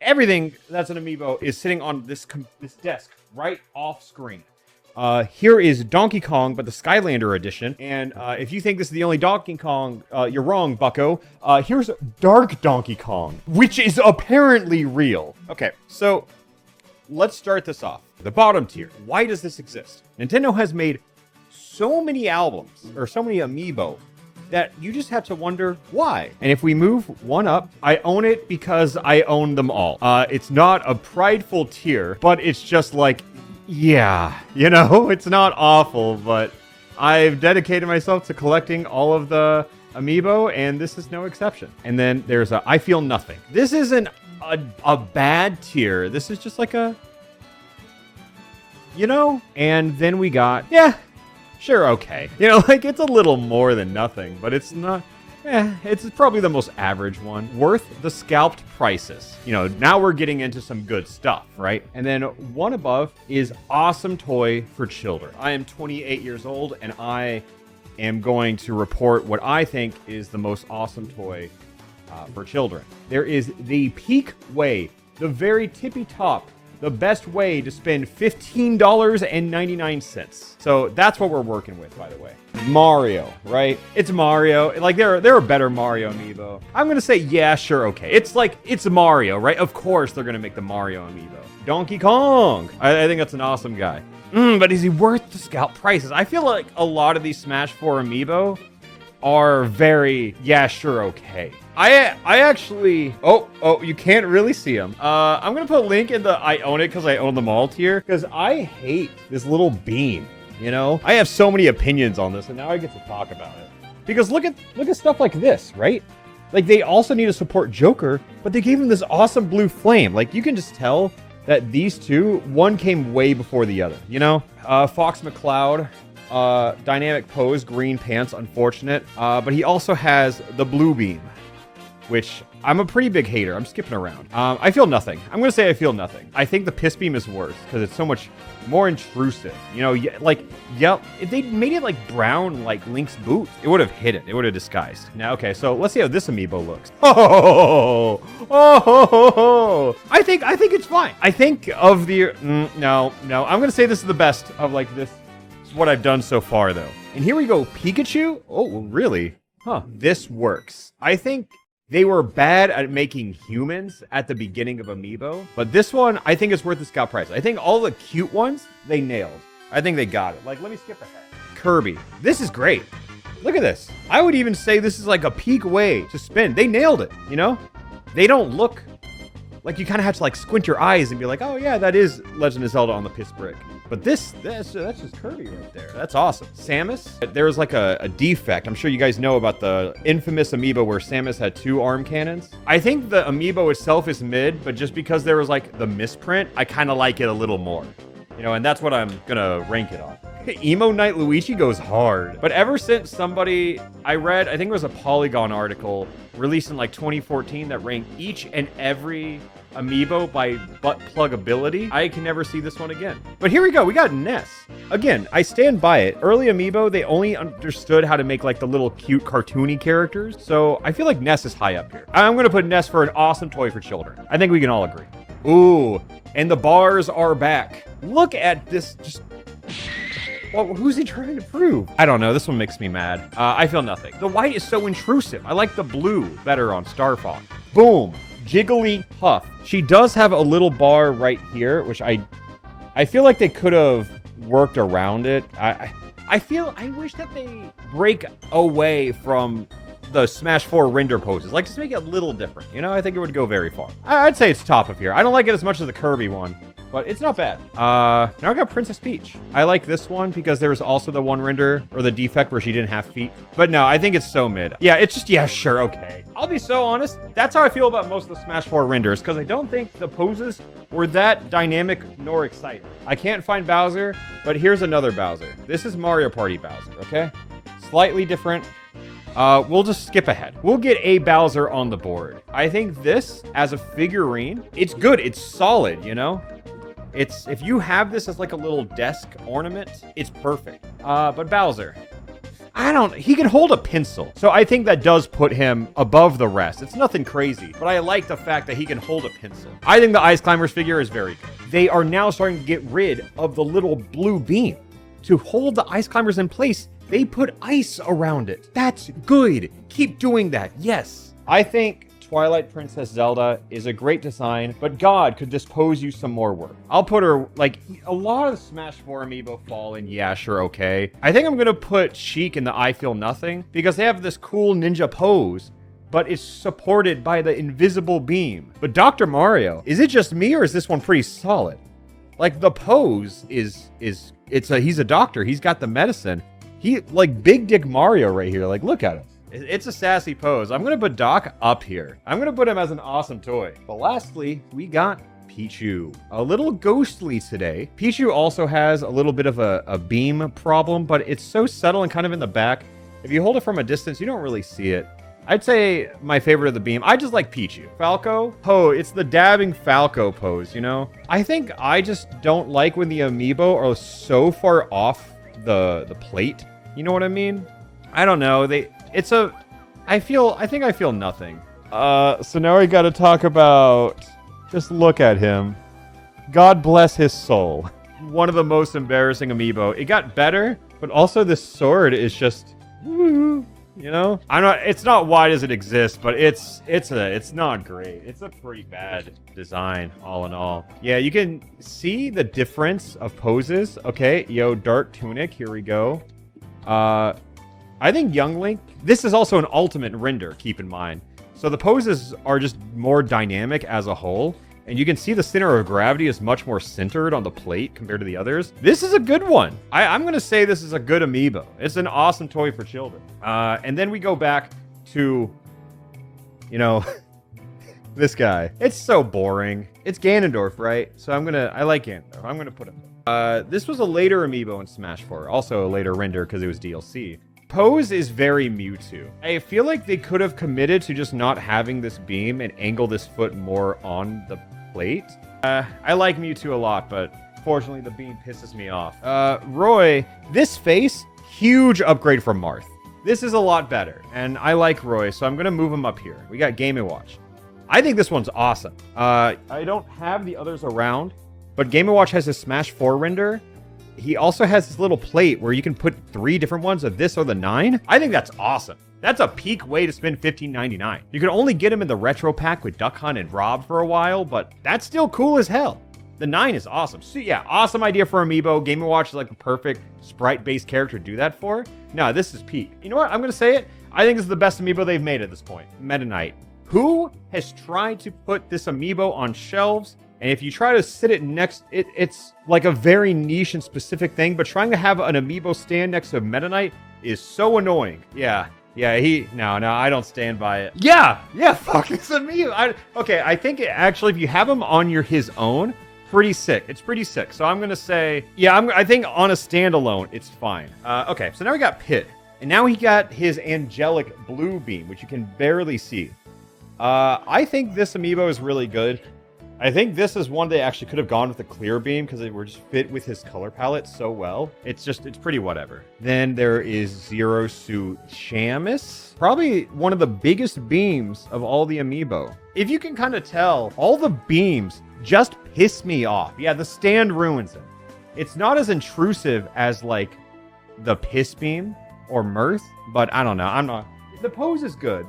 everything that's an amiibo is sitting on this desk right off screen. Here is Donkey Kong, but the Skylander edition. And if you think this is the only Donkey Kong, you're wrong, bucko. Here's Dark Donkey Kong, which is apparently real. Okay, so let's start this off. The bottom tier. Why does this exist? Nintendo has made so many albums, or so many amiibo, that you just have to wonder why. And if we move one up, I own it because I own them all. It's not a prideful tier, but it's just like, yeah, you know, it's not awful, but I've dedicated myself to collecting all of the amiibo, and this is no exception. And then there's I Feel Nothing. This isn't a bad tier. This is just like a, you know? And then we got, yeah, sure, okay. You know, like, it's a little more than nothing, but it's not... it's probably the most average one. Worth the scalped prices. You know, now we're getting into some good stuff, right? And then one above is Awesome Toy for Children. I am 28 years old, and I am going to report what I think is the most awesome toy for children. There is the peak way, the very tippy top, the best way to spend $15.99. So that's what we're working with, by the way. Mario, right? It's Mario. Like, there are better Mario amiibo. I'm gonna say, yeah, sure, okay. It's like, it's Mario, right? Of course they're gonna make the Mario amiibo. Donkey Kong. I think that's an awesome guy. But is he worth the scalp prices? I feel like a lot of these Smash 4 amiibo are very, yeah, sure, okay. I actually, oh, you can't really see them. I'm gonna put a link in the I own it because I own them all tier, because I hate this little beam, you know? I have so many opinions on this, and now I get to talk about it. Because look at stuff like this, right? Like, they also need to support Joker, but they gave him this awesome blue flame. Like, you can just tell that these two, one came way before the other, you know? Fox McCloud, dynamic pose, green pants, unfortunate. But he also has the blue beam, which I'm a pretty big hater. I'm skipping around. I Feel Nothing. I'm going to say I Feel Nothing. I think the piss beam is worse because it's so much more intrusive. You know, like, yep, if they made it like brown, like Link's boots, it would have hid it. It would have disguised. Now, okay, so let's see how this amiibo looks. I think it's fine. I think of the, no. I'm going to say this is the best of like this. This is what I've done so far though. And here we go, Pikachu. Oh, really? Huh. This works. I think they were bad at making humans at the beginning of Amiibo, but this one, I think is worth the scalp price. I think all the cute ones, they nailed. I think they got it. Like, let me skip ahead. Kirby. This is great. Look at this. I would even say this is like a peak way to spin. They nailed it, you know? They don't look like, you kind of have to like squint your eyes and be like, oh yeah, that is Legend of Zelda on the piss brick. But that's just Kirby right there. That's awesome. Samus, there was like a defect. I'm sure you guys know about the infamous amiibo where Samus had 2 arm cannons. I think the amiibo itself is mid, but just because there was like the misprint, I kind of like it a little more. You know, and that's what I'm gonna rank it on. Emo Knight Luigi goes hard. But ever since somebody, I read, I think it was a Polygon article released in like 2014 that ranked each and every amiibo by butt plug ability, I can never see this one again. But here we go, we got Ness. Again, I stand by it. Early amiibo, they only understood how to make like the little cute cartoony characters. So I feel like Ness is high up here. I'm gonna put Ness for an awesome toy for children. I think we can all agree. Ooh, and the bars are back. Look at this, just... Well, who's he trying to prove? I don't know. This one makes me mad. I Feel Nothing. The white is so intrusive. I like the blue better on Star Fox. Boom. Jigglypuff. She does have a little bar right here, which I feel like they could have worked around it. I wish that they break away from the Smash 4 render poses. Like, just make it a little different. You know, I think it would go very far. I'd say it's top of here. I don't like it as much as the Kirby one, but it's not bad. Now I got Princess Peach. I like this one because there was also the one render, or the defect where she didn't have feet. But no, I think it's so mid. Yeah, it's just, yeah, sure, okay. I'll be so honest, that's how I feel about most of the Smash 4 renders, because I don't think the poses were that dynamic nor exciting. I can't find Bowser, but here's another Bowser. This is Mario Party Bowser, okay? Slightly different. We'll just skip ahead. We'll get a Bowser on the board. I think this, as a figurine, it's good. It's solid, you know? It's, if you have this as like a little desk ornament, it's perfect. But Bowser, he can hold a pencil. So I think that does put him above the rest. It's nothing crazy, but I like the fact that he can hold a pencil. I think the Ice Climbers figure is very good. They are now starting to get rid of the little blue beam. To hold the Ice Climbers in place, they put ice around it. That's good. Keep doing that. Yes. I think Twilight Princess Zelda is a great design, but God, could this pose use some more work. I'll put her, like, a lot of the Smash 4 amiibo fall in, yeah, sure, okay. I think I'm going to put Sheik in the I Feel Nothing, because they have this cool ninja pose, but it's supported by the invisible beam. But Dr. Mario, is it just me, or is this one pretty solid? Like, the pose he's a doctor, he's got the medicine. Like, Big Dick Mario right here, like, look at him. It's a sassy pose. I'm going to put Doc up here. I'm going to put him as an awesome toy. But lastly, we got Pichu. A little ghostly today. Pichu also has a little bit of a beam problem, but it's so subtle and kind of in the back. If you hold it from a distance, you don't really see it. I'd say my favorite of the beam. I just like Pichu. Falco? It's the dabbing Falco pose, you know? I think I just don't like when the amiibo are so far off the plate. You know what I mean? I don't know. I think I feel nothing. So now we gotta talk about, just look at him. God bless his soul. One of the most embarrassing amiibo. It got better, but also this sword is just, woo, you know? It's not why does it exist, but it's not great. It's a pretty bad design, all in all. Yeah, you can see the difference of poses. Okay, Dark Tunic, here we go. I think Young Link, this is also an ultimate render, keep in mind. So the poses are just more dynamic as a whole. And you can see the center of gravity is much more centered on the plate compared to the others. This is a good one. I'm going to say this is a good amiibo. It's an awesome toy for children. And then we go back to, this guy. It's so boring. It's Ganondorf, right? So I like Ganondorf. I'm going to put him. This was a later amiibo in Smash 4. Also a later render because it was DLC. Pose is very Mewtwo. I feel like they could have committed to just not having this beam and angle this foot more on the plate. I like Mewtwo a lot, but fortunately the beam pisses me off. Roy, this face, huge upgrade from Marth. This is a lot better, and I like Roy, so I'm going to move him up here. We got Game & Watch. I think this one's awesome. I don't have the others around, but Game & Watch has his Smash 4 render. He also has this little plate where you can put 3 different ones of this or the 9. I think that's awesome. That's a peak way to spend $15.99. You can only get him in the retro pack with Duck Hunt and Rob for a while, but that's still cool as hell. The 9 is awesome. So yeah, awesome idea for Amiibo. Game & Watch is like the perfect sprite-based character to do that for. No, this is peak. You know what? I'm going to say it. I think this is the best Amiibo they've made at this point. Meta Knight. Who has tried to put this Amiibo on shelves? And if you try to sit it next, it's like a very niche and specific thing, but trying to have an Amiibo stand next to Meta Knight is so annoying. Yeah, no, I don't stand by it. Yeah, fuck, it's Amiibo. Okay, I think actually if you have him on his own, pretty sick. It's pretty sick. So I'm going to say, yeah, I think on a standalone, it's fine. Okay, so now we got Pit. And now he got his angelic blue beam, which you can barely see. I think this Amiibo is really good. I think this is one they actually could have gone with a clear beam because it would just fit with his color palette so well. It's pretty whatever. Then there is Zero Suit Shamus. Probably one of the biggest beams of all the Amiibo. If you can kind of tell, all the beams just piss me off. Yeah, the stand ruins it. It's not as intrusive as like the piss beam or Mirth, but I don't know. The pose is good.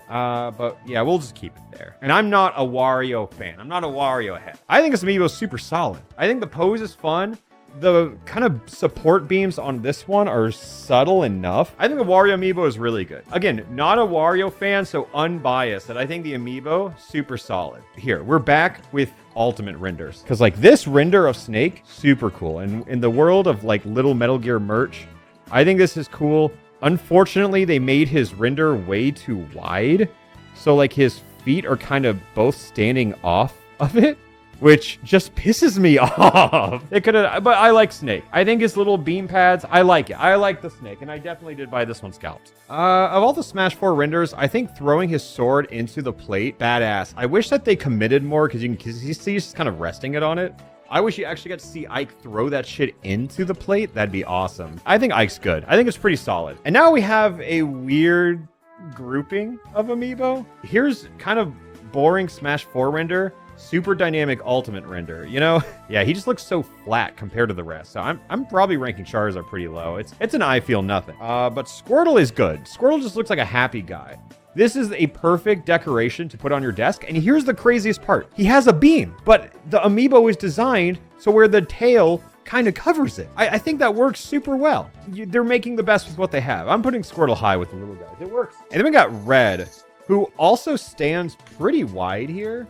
But yeah, we'll just keep it there. And I'm not a Wario fan. I'm not a Wario head. I think this Amiibo is super solid. I think the pose is fun. The kind of support beams on this one are subtle enough. I think the Wario Amiibo is really good. Again, not a Wario fan, so unbiased. And I think the Amiibo, super solid. Here, we're back with ultimate renders. Because like this render of Snake, super cool. And in the world of like little Metal Gear merch, I think this is cool. Unfortunately, they made his render way too wide. So like his feet are kind of both standing off of it, which just pisses me off. But I like Snake. I think his little beam pads, I like it. I like the Snake, and I definitely did buy this one scalped. Of all the Smash 4 renders, I think throwing his sword into the plate, badass. I wish that they committed more, because you see he's just kind of resting it on it. I wish you actually got to see Ike throw that shit into the plate. That'd be awesome. I think Ike's good. I think it's pretty solid. And now we have a weird grouping of Amiibo. Here's kind of boring Smash 4 render. Super dynamic ultimate render, you know? Yeah, he just looks so flat compared to the rest. So I'm probably ranking Charizard pretty low. It's an I feel nothing. But Squirtle is good. Squirtle just looks like a happy guy. This is a perfect decoration to put on your desk. And here's the craziest part. He has a beam, but the Amiibo is designed so where the tail kind of covers it. I think that works super well. They're making the best with what they have. I'm putting Squirtle high with the little guys. It works. And then we got Red, who also stands pretty wide here,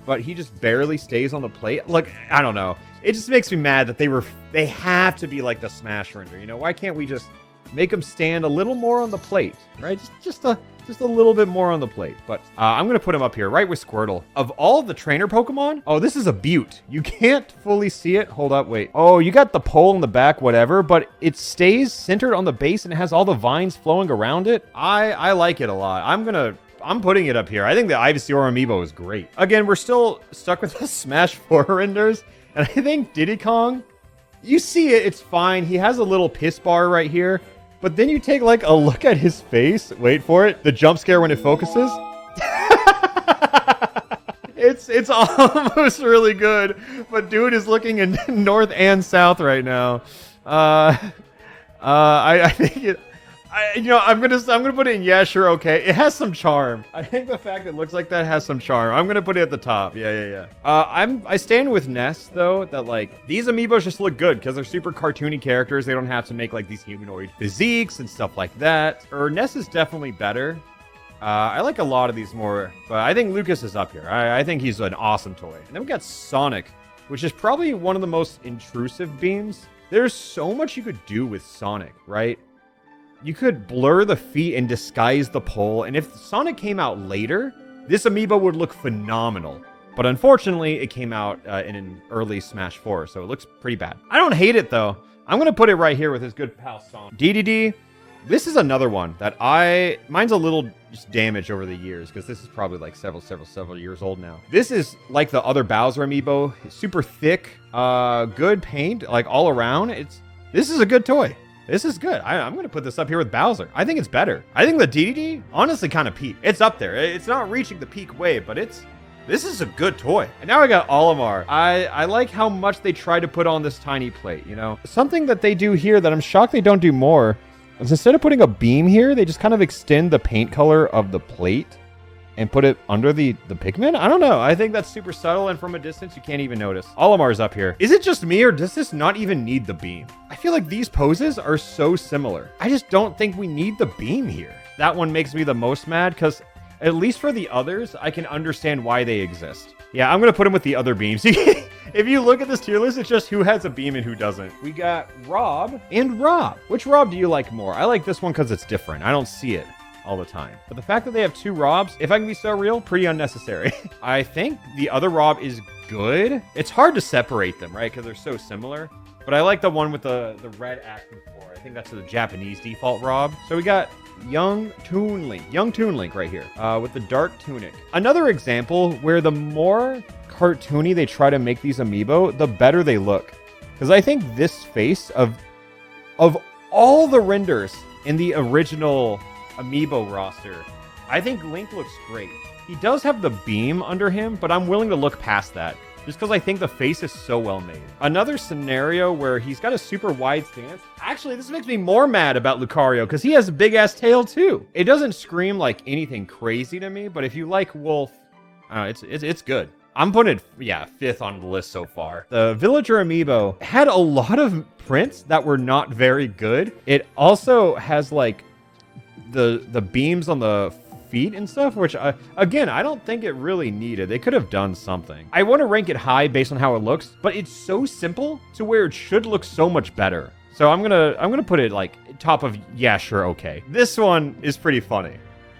but he just barely stays on the plate. Look, I don't know. It just makes me mad that they have to be like the Smash render. You know, why can't we just make them stand a little more on the plate, right? Just a little bit more on the plate. But I'm going to put him up here, right with Squirtle. Of all the trainer Pokemon, oh, this is a beaut. You can't fully see it. Hold up, wait. Oh, you got the pole in the back, whatever, but it stays centered on the base and it has all the vines flowing around it. I like it a lot. I'm putting it up here. I think the Ivysaur Amiibo is great. Again, we're still stuck with the Smash 4 renders. And I think Diddy Kong, you see it, it's fine. He has a little piss bar right here. But then you take like a look at his face. Wait for it. The jump scare when it focuses. It's almost really good. But dude is looking in north and south right now. I think it... I'm gonna put it in yeah, sure, okay. It has some charm. I think the fact it looks like that has some charm. I'm gonna put it at the top. Yeah. I stand with Ness though, that like these Amiibos just look good because they're super cartoony characters. They don't have to make like these humanoid physiques and stuff like that. Or Ness is definitely better. I like a lot of these more, but I think Lucas is up here. I think he's an awesome toy. And then we got Sonic, which is probably one of the most intrusive beams. There's so much you could do with Sonic, right? You could blur the feet and disguise the pole, and if Sonic came out later, this Amiibo would look phenomenal. But unfortunately, it came out in an early Smash 4, so it looks pretty bad. I don't hate it, though. I'm going to put it right here with his good pal Sonic. DDD, this is another one that mine's a little just damaged over the years, because this is probably like several years old now. This is like the other Bowser Amiibo. It's super thick, good paint, like all around. This is a good toy. This is good. I'm going to put this up here with Bowser. I think it's better. I think the DDD honestly kind of peaked. It's up there. It's not reaching the peak wave, but this is a good toy. And now I got Olimar. I like how much they try to put on this tiny plate, you know? Something that they do here that I'm shocked they don't do more is instead of putting a beam here, they just kind of extend the paint color of the plate and put it under the Pikmin? I don't know. I think that's super subtle, and from a distance, you can't even notice. Olimar's up here. Is it just me, or does this not even need the beam? I feel like these poses are so similar. I just don't think we need the beam here. That one makes me the most mad, because at least for the others, I can understand why they exist. Yeah, I'm going to put them with the other beams. If you look at this tier list, it's just who has a beam and who doesn't. We got Rob and Rob. Which Rob do you like more? I like this one because it's different. I don't see it all the time. But the fact that they have two Robs, if I can be so real, pretty unnecessary. I think the other Rob is good. It's hard to separate them, right? Because they're so similar. But I like the one with the red acting floor. I think that's the Japanese default Rob. So we got Young Toon Link right here with the dark tunic. Another example where the more cartoony they try to make these Amiibo, the better they look. Because I think this face of all the renders in the original Amiibo roster, I think Link looks great. He does have the beam under him, but I'm willing to look past that just because I think the face is so well made. Another scenario where he's got a super wide stance. Actually, this makes me more mad about Lucario because he has a big ass tail too. It doesn't scream like anything crazy to me, but if you like Wolf, it's good. I'm putting it, yeah, 5th on the list so far. The Villager Amiibo had a lot of prints that were not very good. It also has like the beams on the feet and stuff, which again, I don't think it really needed. They could have done something. I want to rank it high based on how it looks, but it's so simple to where it should look so much better. So I'm gonna put it like top of yeah, sure, okay. This one is pretty funny.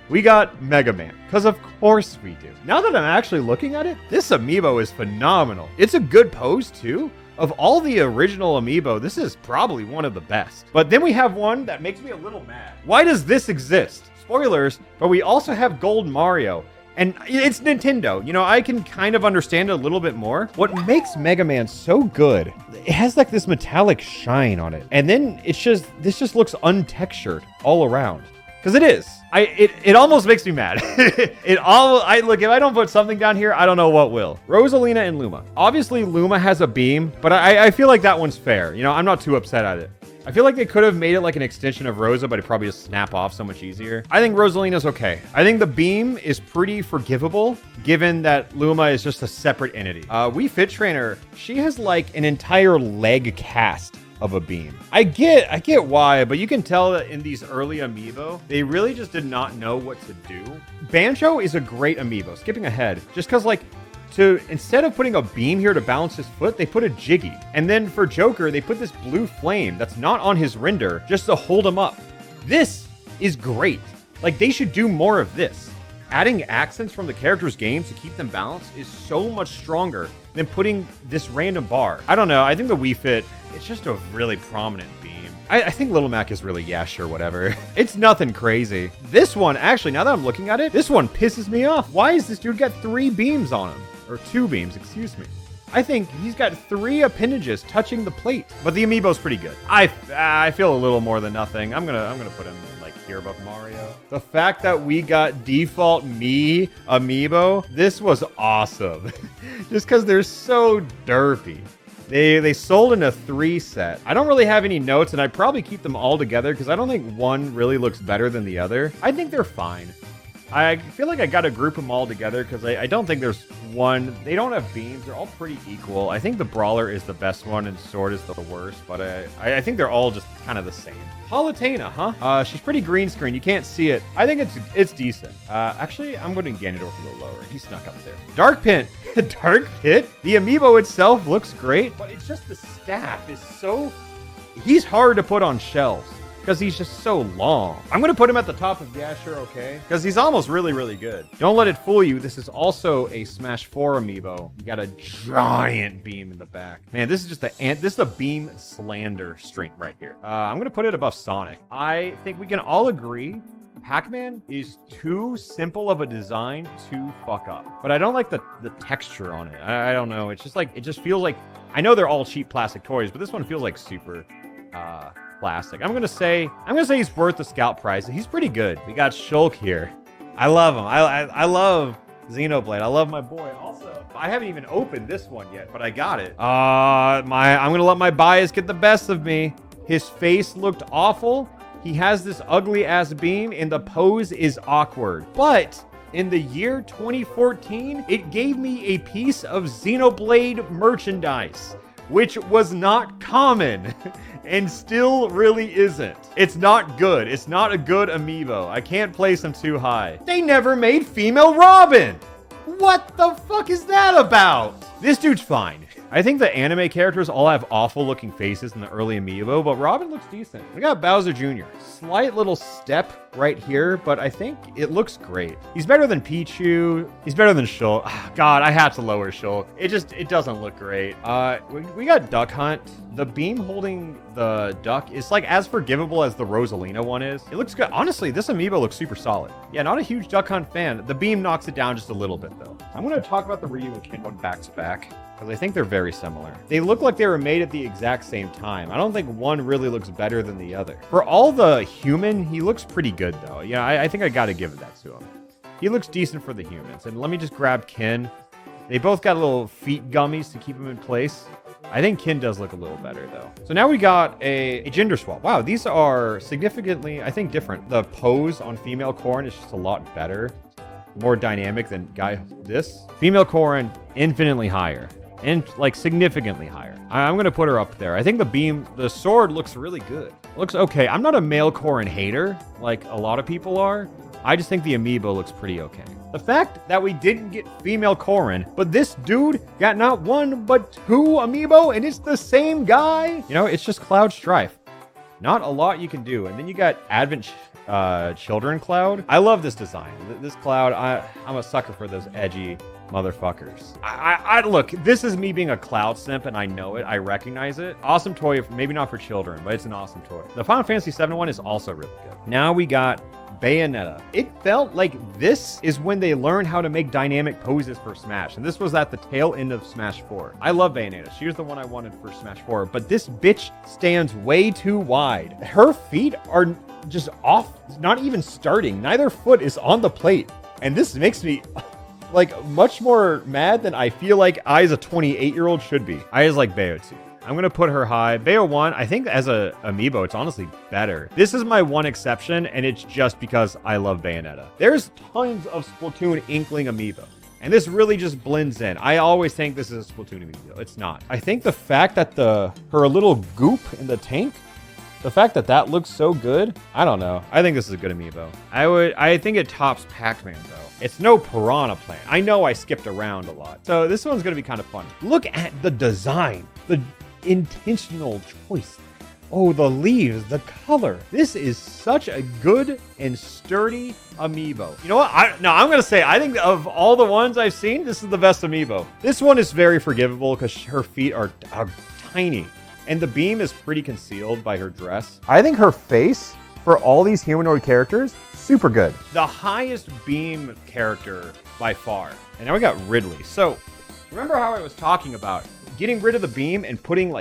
We got Mega Man, because of course we do. Now that I'm actually looking at it, this Amiibo is phenomenal. It's a good pose too. Of all the original Amiibo, this is probably one of the best. But then we have one that makes me a little mad. Why does this exist? Spoilers, but we also have Gold Mario. And it's Nintendo. You know, I can kind of understand it a little bit more. What makes Mega Man so good, it has like this metallic shine on it. And then this just looks untextured all around. Because it is. It almost makes me mad. Look, if I don't put something down here, I don't know what will. Rosalina and Luma. Obviously, Luma has a beam, but I feel like that one's fair. You know, I'm not too upset at it. I feel like they could have made it like an extension of Rosa, but it probably just snap off so much easier. I think Rosalina's okay. I think the beam is pretty forgivable, given that Luma is just a separate entity. Wii Fit Trainer, she has like an entire leg cast of a beam. I get why, but you can tell that in these early amiibo, they really just did not know what to do. Banjo is a great amiibo. Skipping ahead, just because like, instead of putting a beam here to balance his foot, they put a jiggy. And then for Joker, they put this blue flame that's not on his render just to hold him up. This is great. Like, they should do more of this. Adding accents from the characters' games to keep them balanced is so much stronger than putting this random bar. I don't know. I think the Wii Fit, it's just a really prominent beam. I think Little Mac is really, yeah, sure, whatever. It's nothing crazy. This one, actually, now that I'm looking at it, this one pisses me off. Why is this dude got 3 beams on him? Or 2 beams, excuse me. I think he's got 3 appendages touching the plate. But the amiibo's pretty good. I feel a little more than nothing. I'm gonna put him like here above Mario. The fact that we got default me amiibo, this was awesome. Just because they're so derpy. They sold in a 3 set. I don't really have any notes, and I'd probably keep them all together because I don't think one really looks better than the other. I think they're fine. I feel like I gotta group them all together because I don't think there's one. They don't have beams. They're all pretty equal. I think the Brawler is the best one and Sword is the worst, but I think they're all just kind of the same. Palutena, huh? She's pretty green screen. You can't see it. I think it's decent. Actually, I'm going to Ganondorf a little lower. He snuck up there. Dark Pit. Dark Pit? The amiibo itself looks great, but it's just the staff is so... He's hard to put on shelves. Because he's just so long. I'm going to put him at the top of Yeah, Sure, Okay. Because he's almost really, really good. Don't let it fool you. This is also a Smash 4 amiibo. You got a giant beam in the back. Man, this is just this is a beam slander string right here. I'm going to put it above Sonic. I think we can all agree Pac-Man is too simple of a design to fuck up. But I don't like the texture on it. I don't know. It's just like, it just feels like, I know they're all cheap plastic toys, but this one feels like super, plastic. I'm gonna say he's worth the scout price. He's pretty good. We got Shulk here. I love him. I love Xenoblade. I love my boy. Also, I haven't even opened this one yet, but I got it. I'm gonna let my bias get the best of me. His face looked awful. He has this ugly ass beam, and the pose is awkward. But in the year 2014, it gave me a piece of Xenoblade merchandise, which was not common. And still really isn't. It's not good. It's not a good amiibo. I can't place him too high. They never made female Robin. What the fuck is that about? This dude's fine. I think the anime characters all have awful looking faces in the early amiibo, but Robin looks decent. We got Bowser Jr. Slight little step right here, but I think it looks great. He's better than Pichu. He's better than Shulk. God, I had to lower Shulk. It doesn't look great. We got Duck Hunt. The beam holding the duck is like as forgivable as the Rosalina one is. It looks good. Honestly, this amiibo looks super solid. Yeah, not a huge Duck Hunt fan. The beam knocks it down just a little bit though. I'm going to talk about the Ryu and Ken one back to back, because I think they're very similar. They look like they were made at the exact same time. I don't think one really looks better than the other. For all the human, he looks pretty good though. Yeah, I think I gotta give that to him. He looks decent for the humans. And let me just grab Ken. They both got little feet gummies to keep him in place. I think Ken does look a little better though. So now we got a gender swap. Wow, these are significantly, I think, different. The pose on female Corrin is just a lot better. More dynamic than this. Female Corrin, infinitely higher. And like significantly higher. I'm gonna put her up there. I think the sword looks really good. Looks okay. I'm not a male Corrin hater like a lot of people are. I just think the amiibo looks pretty okay. The fact that we didn't get female Corrin, but this dude got not 1 but 2 amiibo, and it's the same guy. You know, it's just Cloud Strife. Not a lot you can do. And then you got Advent Children Cloud. I love this design. This Cloud, I'm a sucker for those edgy motherfuckers. Look, this is me being a Cloud simp, and I know it. I recognize it. Awesome toy, maybe not for children, but it's an awesome toy. The Final Fantasy VII one is also really good. Now we got Bayonetta. It felt like this is when they learned how to make dynamic poses for Smash, and this was at the tail end of Smash 4. I love Bayonetta. She was the one I wanted for Smash 4, but this bitch stands way too wide. Her feet are just off, not even starting. Neither foot is on the plate, and this makes me like much more mad than I feel like I as a 28-year-old should be. I just like Bayo too. I'm going to put her high. Bayo 1, I think as a amiibo, it's honestly better. This is my one exception, and it's just because I love Bayonetta. There's tons of Splatoon Inkling amiibo, and this really just blends in. I always think this is a Splatoon amiibo. It's not. I think the fact that her little goop in the tank, the fact that that looks so good, I don't know. I think this is a good amiibo. I think it tops Pac-Man though. It's no Piranha Plant. I know I skipped around a lot. So this one's gonna be kind of fun. Look at the design, the intentional choice. Oh, the leaves, the color. This is such a good and sturdy amiibo. You know what? I'm gonna say, I think of all the ones I've seen, this is the best amiibo. This one is very forgivable because her feet are tiny. And the beam is pretty concealed by her dress. I think her face, for all these humanoid characters, super good. The highest beam character by far. And now we got Ridley. So, remember how I was talking about getting rid of the beam and putting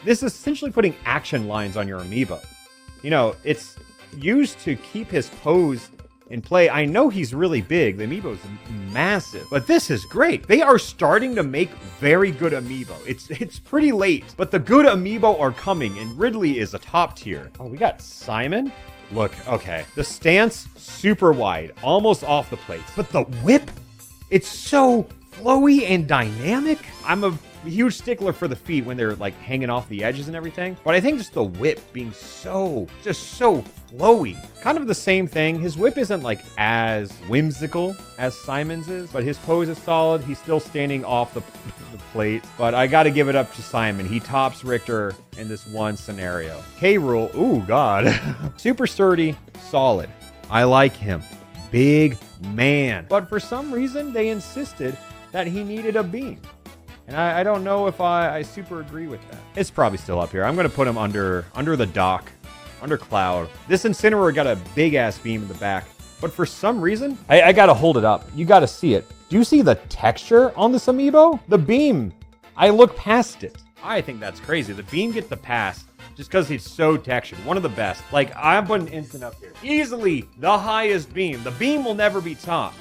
this is essentially putting action lines on your amiibo. You know, it's used to keep his pose in play. I know he's really big. The amiibo is massive, but this is great. They are starting to make very good amiibo. It's pretty late, but the good amiibo are coming, and Ridley is a top tier. Oh, we got Simon. Look, okay. The stance, super wide, almost off the plates, but the whip, it's so flowy and dynamic. I'm a huge stickler for the feet when they're like hanging off the edges and everything, but I think just the whip being so flowy, kind of the same thing. His whip isn't like as whimsical as Simon's is, but his pose is solid. He's still standing off the plate, but I got to give it up to Simon. He tops Richter in this one scenario. K. Rool, ooh god, super sturdy, solid. I like him, big man, but for some reason they insisted that he needed a beam. And I don't know if I super agree with that. It's probably still up here. I'm going to put him under the dock, under Cloud. This Incineroar got a big-ass beam in the back. But for some reason, I got to hold it up. You got to see it. Do you see the texture on this amiibo? The beam, I look past it. I think that's crazy. The beam gets the pass just because he's so textured. One of the best. Like, I'm putting Instant up here. Easily the highest beam. The beam will never be topped.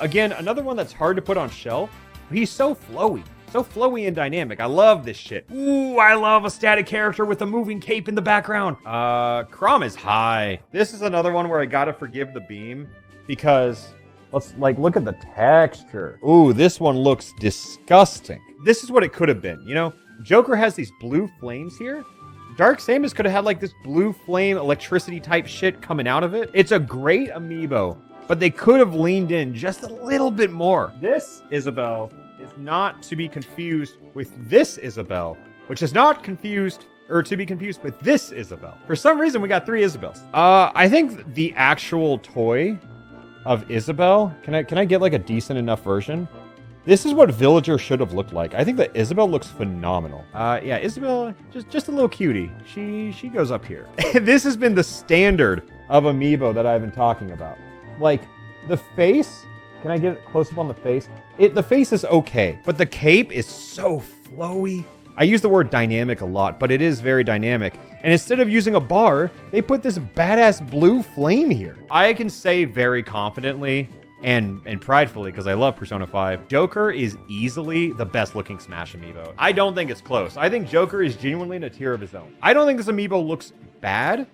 Again, another one that's hard to put on shelf. He's so flowy. So flowy and dynamic. I love this shit. Ooh, I love a static character with a moving cape in the background. Chrom is high. This is another one where I gotta forgive the beam because let's look at the texture. Ooh, this one looks disgusting. This is what it could have been, you know? Joker has these blue flames here. Dark Samus could have had like this blue flame electricity type shit coming out of it. It's a great amiibo, but they could have leaned in just a little bit more. This Isabelle is not to be confused with this Isabelle, which is not confused or to be confused with this Isabelle. For some reason, we got 3 Isabelles. I think the actual toy of Isabelle, can I get like a decent enough version? This is what Villager should have looked like. I think that Isabelle looks phenomenal. Yeah, Isabelle, just a little cutie. She goes up here. This has been the standard of amiibo that I've been talking about. Like, the face, can I get it close up on the face? The face is okay, but the cape is so flowy. I use the word dynamic a lot, but it is very dynamic. And instead of using a bar, they put this badass blue flame here. I can say very confidently and pridefully, because I love Persona 5, Joker is easily the best looking Smash amiibo. I don't think it's close. I think Joker is genuinely in a tier of his own. I don't think this amiibo looks bad.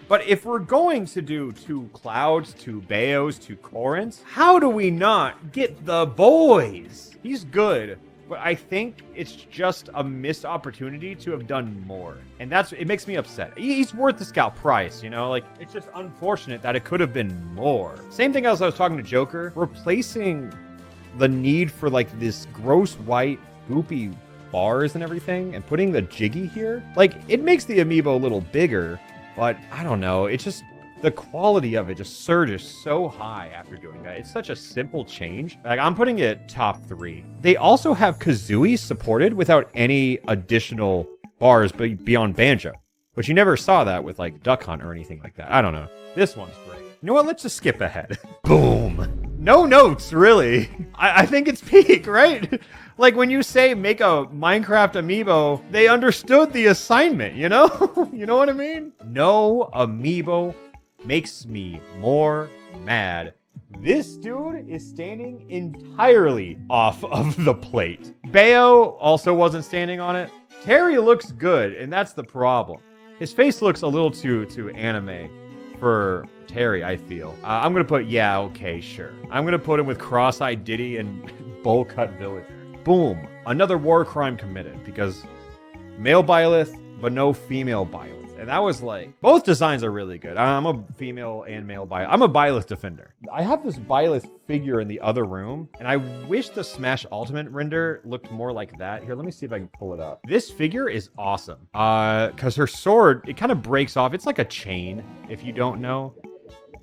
But if we're going to do 2 Clouds, 2 Bayos, 2 Corins, how do we not get the boys? He's good, but I think it's just a missed opportunity to have done more. And it makes me upset. He's worth the scalp price, you know? Like, it's just unfortunate that it could have been more. Same thing as I was talking to Joker, replacing the need for like this gross white goopy bars and everything and putting the Jiggy here. Like, it makes the amiibo a little bigger. But I don't know, it's just, the quality of it just surges so high after doing that. It's such a simple change. Like, I'm putting it top 3. They also have Kazooie supported without any additional bars beyond Banjo. But you never saw that with like Duck Hunt or anything like that. I don't know. This one's great. You know what? Let's just skip ahead. Boom. No notes, really. I think it's peak, right? Like when you say make a Minecraft amiibo, they understood the assignment, you know? You know what I mean? No amiibo makes me more mad. This dude is standing entirely off of the plate. Bayo also wasn't standing on it. Terry looks good, and that's the problem. His face looks a little too anime for Terry, I feel. I'm gonna put, yeah, okay, sure. I'm gonna put him with Cross-Eyed Diddy and Bowl Cut Villager. Boom. Another war crime committed, because male Byleth, but no female Byleth. And that was like, both designs are really good. I'm a female and male Byleth. I'm a Byleth defender. I have this Byleth figure in the other room, and I wish the Smash Ultimate render looked more like that. Here, let me see if I can pull it up. This figure is awesome. Because her sword, it kind of breaks off. It's like a chain, if you don't know.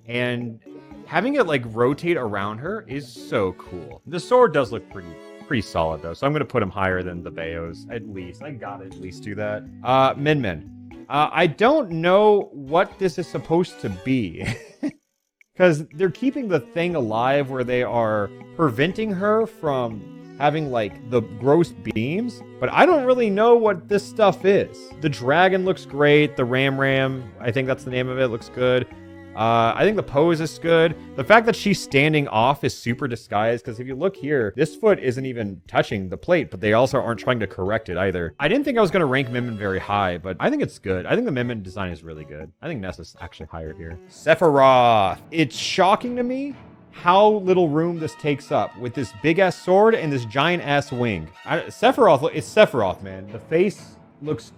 And having it like rotate around her is so cool. The sword does look pretty solid though, so I'm gonna put him higher than the Bayos at least. I gotta at least do that. Min Min. I don't know what this is supposed to be. Because they're keeping the thing alive where they are preventing her from having, like, the gross beams. But I don't really know what this stuff is. The dragon looks great. The Ram, I think that's the name of it, looks good. I think the pose is good. The fact that she's standing off is super disguised, because if you look here, this foot isn't even touching the plate, but they also aren't trying to correct it either. I didn't think I was going to rank Min Min very high, but I think it's good. I think the Min Min design is really good. I think Nessa's actually higher here. Sephiroth. It's shocking to me how little room this takes up with this big-ass sword and this giant-ass wing. Sephiroth, it's Sephiroth, man. The face looks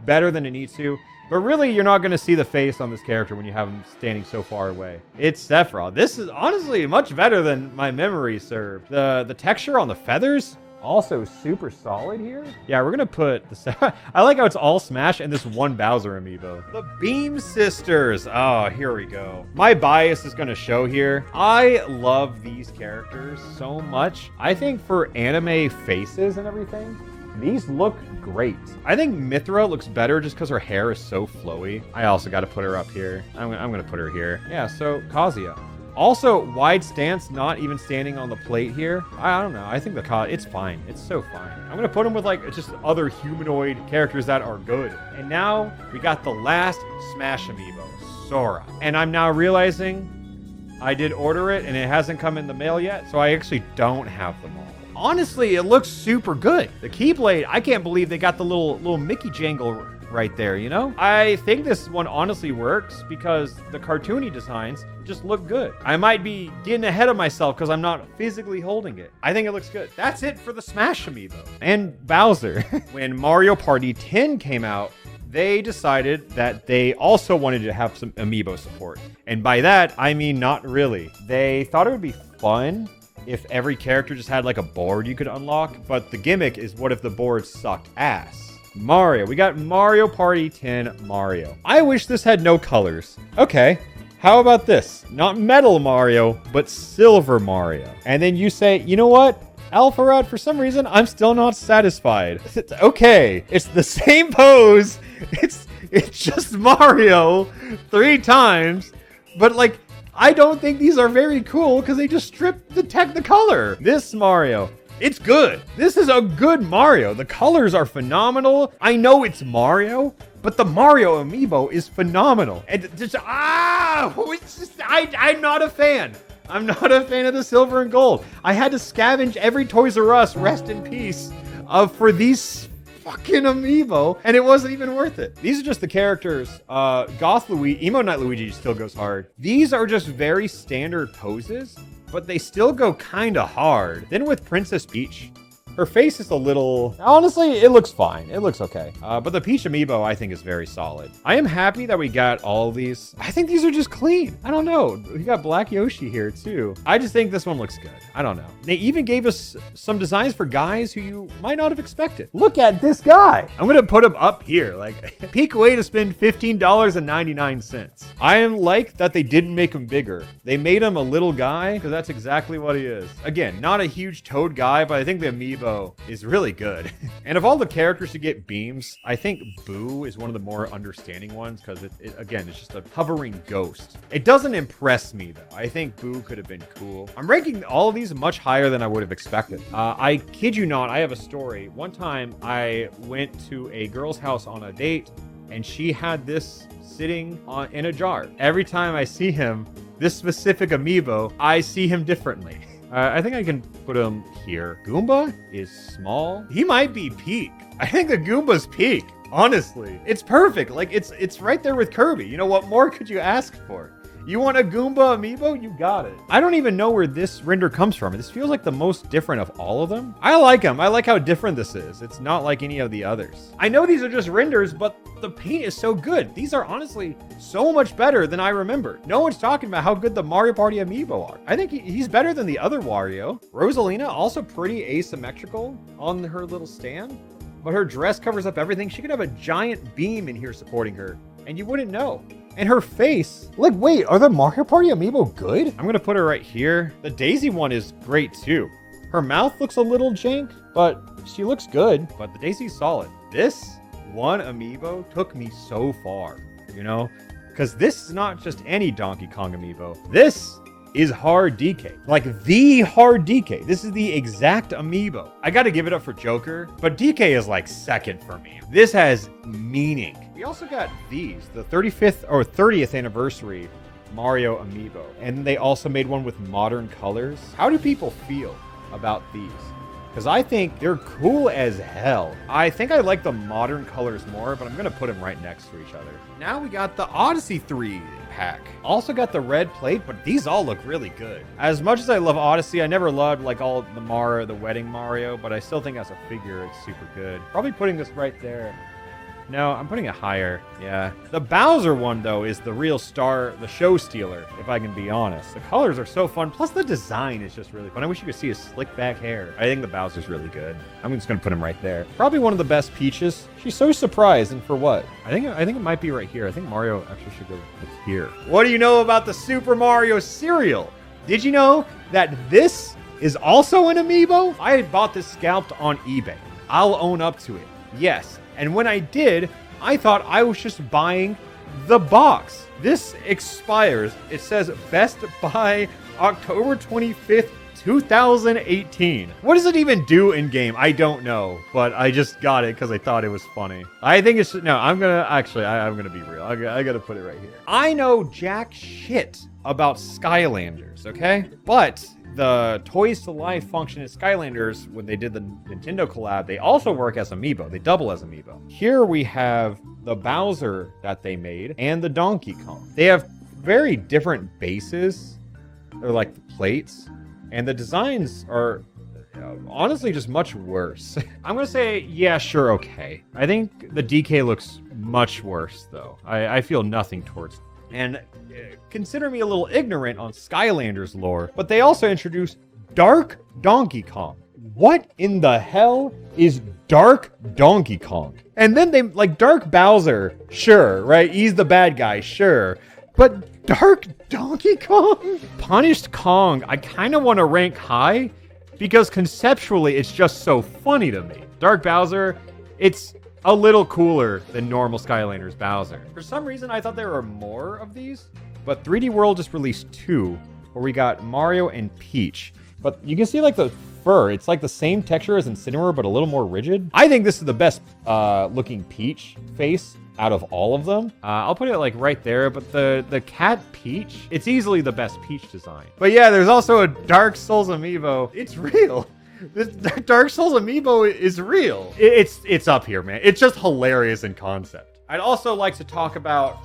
better than it needs to. But really, you're not going to see the face on this character when you have him standing so far away. It's Sephiroth. This is honestly much better than my memory served. The texture on the feathers, also super solid here. Yeah, we're going to put the... I like how it's all Smash and this one Bowser amiibo. The Beam Sisters. Oh, here we go. My bias is going to show here. I love these characters so much. I think for anime faces and everything, these look great. I think Mithra looks better just because her hair is so flowy. I also got to put her up here. I'm going to put her here. Yeah, so Kazuya. Also, wide stance, not even standing on the plate here. I don't know. I think it's fine. It's so fine. I'm going to put him with like just other humanoid characters that are good. And now we got the last Smash amiibo, Sora. And I'm now realizing I did order it and it hasn't come in the mail yet. So I actually don't have them all. Honestly, it looks super good. The Keyblade, I can't believe they got the little Mickey jangle right there, you know? I think this one honestly works because the cartoony designs just look good. I might be getting ahead of myself because I'm not physically holding it. I think it looks good. That's it for the Smash amiibo. And Bowser. When Mario Party 10 came out, they decided that they also wanted to have some amiibo support. And by that, I mean not really. They thought it would be fun if every character just had like a board you could unlock, but the gimmick is what if the board sucked ass? Mario. We got Mario Party 10 Mario. I wish this had no colors. Okay, how about this? Not Metal Mario, but Silver Mario. And then you say, you know what? Alpharad, for some reason, I'm still not satisfied. Okay, it's the same pose. It's just Mario 3 times, but like, I don't think these are very cool because they just stripped the color. This Mario, it's good. This is a good Mario. The colors are phenomenal. I know it's Mario, but the Mario amiibo is phenomenal. And just, it's just, I'm not a fan. I'm not a fan of the silver and gold. I had to scavenge every Toys R Us, rest in peace, for these fucking amiibo, and it wasn't even worth it. These are just the characters. Goth Luigi, Emo Knight Luigi still goes hard. These are just very standard poses, but they still go kind of hard. Then with Princess Peach, her face is a little... Honestly, it looks fine. It looks okay. But the Peach amiibo, I think, is very solid. I am happy that we got all of these. I think these are just clean. I don't know. We got Black Yoshi here, too. I just think this one looks good. I don't know. They even gave us some designs for guys who you might not have expected. Look at this guy. I'm going to put him up here. Like, peak way to spend $15.99. I am like that they didn't make him bigger. They made him a little guy, because that's exactly what he is. Again, not a huge Toad guy, but I think the amiibo Amiibo is really good. And of all the characters to get beams, I think Boo is one of the more understanding ones because again, it's just a hovering ghost. It doesn't impress me though. I think Boo could have been cool. I'm ranking all of these much higher than I would have expected. I kid you not, I have a story. One time I went to a girl's house on a date and she had this sitting in a jar. Every time I see him, this specific Amiibo, I see him differently. I think I can put him here. Goomba is small. He might be peak. I think the Goomba's peak, honestly. It's perfect. Like, it's right there with Kirby. You know, what more could you ask for? You want a Goomba Amiibo? You got it. I don't even know where this render comes from. This feels like the most different of all of them. I like them. I like how different this is. It's not like any of the others. I know these are just renders, but the paint is so good. These are honestly so much better than I remember. No one's talking about how good the Mario Party Amiibo are. I think he's better than the other Wario. Rosalina, also pretty asymmetrical on her little stand, but her dress covers up everything. She could have a giant beam in here supporting her, and you wouldn't know. And her face, like, wait, are the Mario Party Amiibo good? I'm gonna put her right here. The Daisy one is great too. Her mouth looks a little jank, but she looks good. But the Daisy's solid. This one Amiibo took me so far, you know? Because this is not just any Donkey Kong Amiibo. This is Hard DK. Like, the Hard DK. This is the exact Amiibo. I gotta give it up for Joker, but DK is like second for me. This has meaning. We also got these, the 35th or 30th anniversary Mario Amiibo. And they also made one with modern colors. How do people feel about these? Because I think they're cool as hell. I think I like the modern colors more, but I'm going to put them right next to each other. Now we got the Odyssey 3 pack. Also got the red plate, but these all look really good. As much as I love Odyssey, I never loved like all the Mario, the wedding Mario, but I still think as a figure, it's super good. Probably putting this right there. No, I'm putting it higher. Yeah. The Bowser one, though, is the real star, the show stealer, if I can be honest. The colors are so fun. Plus, the design is just really fun. I wish you could see his slick back hair. I think the Bowser's really good. I'm just going to put him right there. Probably one of the best Peaches. She's so surprised, and for what? I think it might be right here. I think Mario actually should go here. What do you know about the Super Mario cereal? Did you know that this is also an Amiibo? I had bought this scalped on eBay. I'll own up to it. Yes. And when I did, I thought I was just buying the box. This expires. It says Best Buy October 25th, 2018. What does it even do in game? I don't know, but I just got it because I thought it was funny. I think it's, no, I'm gonna be real. I gotta put it right here. I know jack shit about Skylanders, okay? But the Toys to Life function in Skylanders, when they did the Nintendo collab, they also work as Amiibo. They double as Amiibo. Here we have the Bowser that they made and the Donkey Kong. They have very different bases. They're like the plates. And the designs are honestly just much worse. I'm gonna say, yeah, sure, okay. I think the DK looks much worse, though. I feel nothing towards it. And consider me a little ignorant on Skylanders lore, but they also introduced Dark Donkey Kong. What in the hell is Dark Donkey Kong? And then they, like, Dark Bowser, sure, right? He's the bad guy, sure. But Dark Donkey Kong? Punished Kong, I kind of want to rank high because conceptually it's just so funny to me. Dark Bowser, it's a little cooler than normal Skylanders Bowser. For some reason, I thought there were more of these, but 3D World just released 2, where we got Mario and Peach. But you can see, like, the fur. It's like the same texture as Incineroar, but a little more rigid. I think this is the best looking Peach face out of all of them. I'll put it, like, right there, but the cat Peach, it's easily the best Peach design. But yeah, there's also a Dark Souls Amiibo. It's real. This Dark Souls Amiibo is real. It's up here, man. It's just hilarious in concept. I'd also like to talk about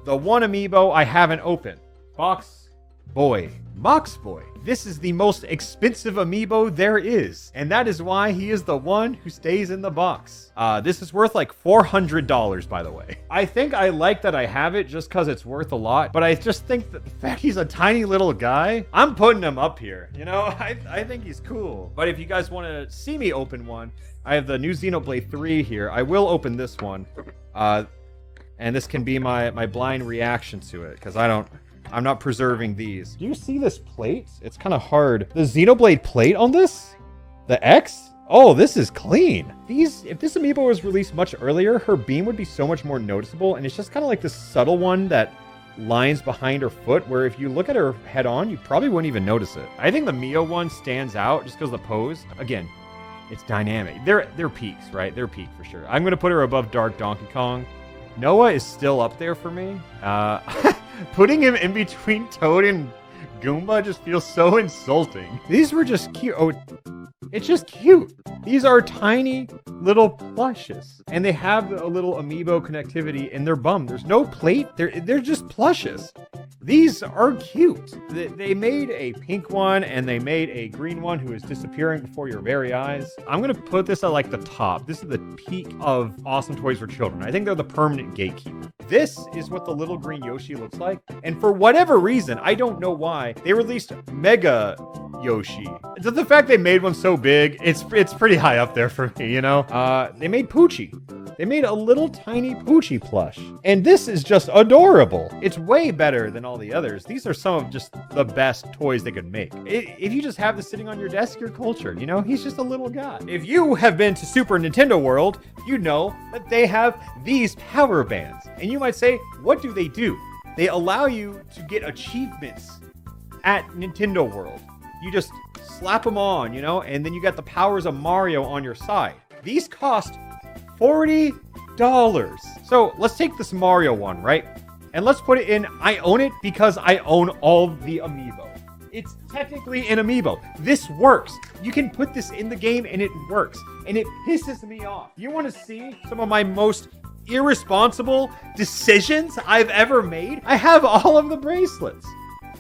the one Amiibo I haven't opened. Box Boy. Box Boy. This is the most expensive Amiibo there is. And that is why he is the one who stays in the box. This is worth like $400, by the way. I think I like that I have it just because it's worth a lot. But I just think that the fact he's a tiny little guy, I'm putting him up here. You know, I think he's cool. But if you guys want to see me open one, I have the new Xenoblade 3 here. I will open this one. And this can be my blind reaction to it because I'm not preserving these. Do you see this plate? It's kind of hard. The Xenoblade plate on this? The X? Oh, this is clean. If this amiibo was released much earlier, her beam would be so much more noticeable, and it's just kind of like this subtle one that lines behind her foot, where if you look at her head on, you probably wouldn't even notice it. I think the Mio one stands out just because of the pose. Again, it's dynamic. They're peaks, right? They're peak for sure. I'm going to put her above Dark Donkey Kong. Noah is still up there for me. Putting him in between Toad and Goomba just feels so insulting. These were just cute. Oh, it's just cute. These are tiny little plushes, and they have a little amiibo connectivity in their bum. There's no plate. They're just plushes. These are cute. They made a pink one, and they made a green one who is disappearing before your very eyes. I'm going to put this at like the top. This is the peak of awesome toys for children. I think they're the permanent gatekeeper. This is what the little green Yoshi looks like. And for whatever reason, I don't know why, they released Mega Yoshi. Just the fact they made one so big, it's pretty high up there for me, you know? They made Poochie. They made a little tiny Poochie plush. And this is just adorable. It's way better than all the others. These are some of just the best toys they could make. If you just have this sitting on your desk, you're cultured, you know? He's just a little guy. If you have been to Super Nintendo World, you know that they have these power bands. And you might say, what do? They allow you to get achievements at Nintendo World. You just slap them on, you know? And then you got the powers of Mario on your side. These cost $40. So let's take this Mario one, right? And let's put it in, I own it because I own all the amiibo. It's technically an amiibo. This works. You can put this in the game and it works. And it pisses me off. You want to see some of my most irresponsible decisions I've ever made? I have all of the bracelets.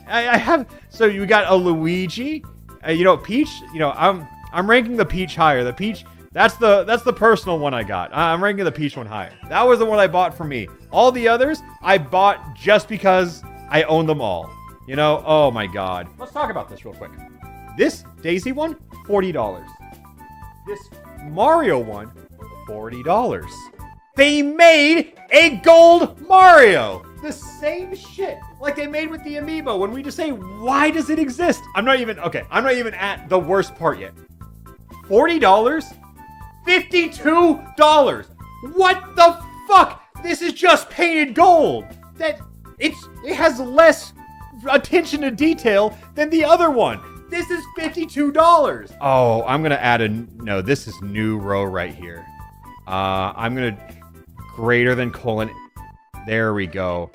I have, so you got a Luigi, you know, Peach, you know, I'm ranking the Peach higher. The Peach, that's the personal one I got. I'm ranking the Peach one higher. That was the one I bought for me. All the others I bought just because I own them all. You know, oh my God. Let's talk about this real quick. This Daisy one, $40. This Mario one, $40. They made a gold Mario. The same shit like they made with the amiibo. When we just say, why does it exist? I'm not even at the worst part yet. $40? $52. What the fuck? This is just painted gold. It has less attention to detail than the other one. This is $52. Oh, I'm gonna add no, this is new row right here. I'm gonna greater than colon. There we go.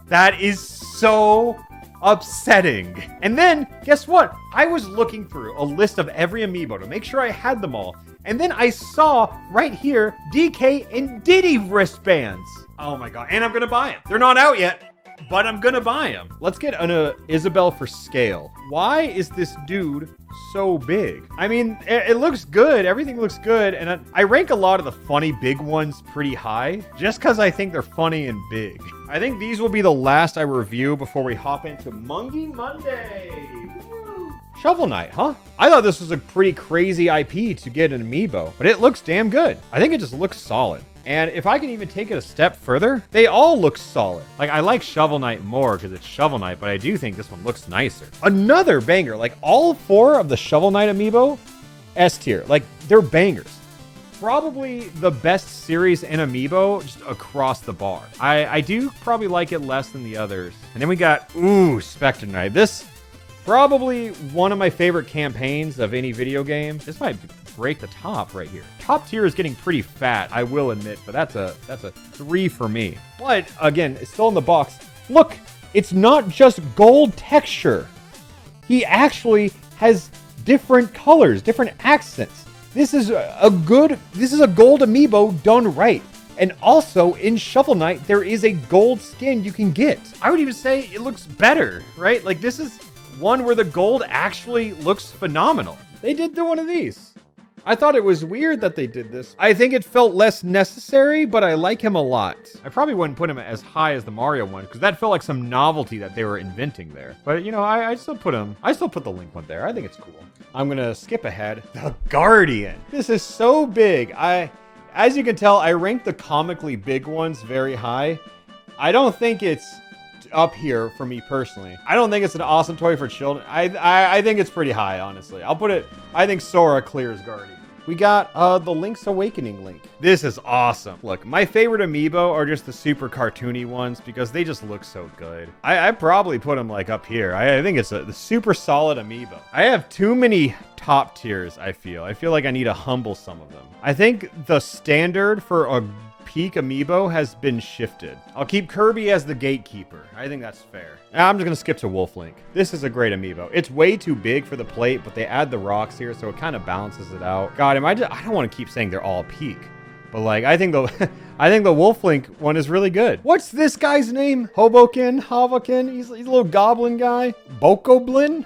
That is so upsetting. And then, guess what? I was looking through a list of every amiibo to make sure I had them all. And then I saw right here, DK and Diddy wristbands. Oh my God, and I'm gonna buy them. They're not out yet, but I'm gonna buy them. Let's get an Isabelle for scale. Why is this dude so big? I mean, it looks good. Everything looks good. And I rank a lot of the funny big ones pretty high just because I think they're funny and big. I think these will be the last I review before we hop into Mungie Monday. Woo. Shovel Knight, huh? I thought this was a pretty crazy IP to get an amiibo, but it looks damn good. I think it just looks solid. And if I can even take it a step further, they all look solid. Like, I like Shovel Knight more because it's Shovel Knight, but I do think this one looks nicer. Another banger. Like, all 4 of the Shovel Knight amiibo, S tier. Like, they're bangers. Probably the best series in amiibo just across the bar. I do probably like it less than the others. And then we got, Spectre Knight. This, probably one of my favorite campaigns of any video game. This might break the top right here. Top tier is getting pretty fat, I will admit, but that's a 3 for me. But again, it's still in the box. Look, it's not just gold texture. He actually has different colors, different accents. This is a gold amiibo done right. And also in Shovel Knight, there is a gold skin you can get. I would even say it looks better, right? Like, this is one where the gold actually looks phenomenal. They did do one of these. I thought it was weird that they did this. I think it felt less necessary, but I like him a lot. I probably wouldn't put him as high as the Mario one, because that felt like some novelty that they were inventing there. But, you know, I still put the Link one there. I think it's cool. I'm gonna skip ahead. The Guardian. This is so big. As you can tell, I ranked the comically big ones very high. I don't think it's up here for me personally. I don't think it's an awesome toy for children. I think it's pretty high, honestly. I'll put it, I think Sora clears Guardian. We got the Link's Awakening Link. This is awesome. Look, my favorite amiibo are just the super cartoony ones because they just look so good. I probably put them like up here. I think it's the super solid amiibo. I have too many top tiers, I feel. I feel like I need to humble some of them. I think the standard for a peak amiibo has been shifted. I'll keep Kirby as the gatekeeper. I think that's fair. I'm just gonna skip to Wolf Link. This is a great amiibo. It's way too big for the plate, but they add the rocks here, so it kind of balances it out. God, I don't want to keep saying they're all peak, but like I think the Wolf Link one is really good. What's this guy's name? Hoboken? He's a little goblin guy. Bokoblin?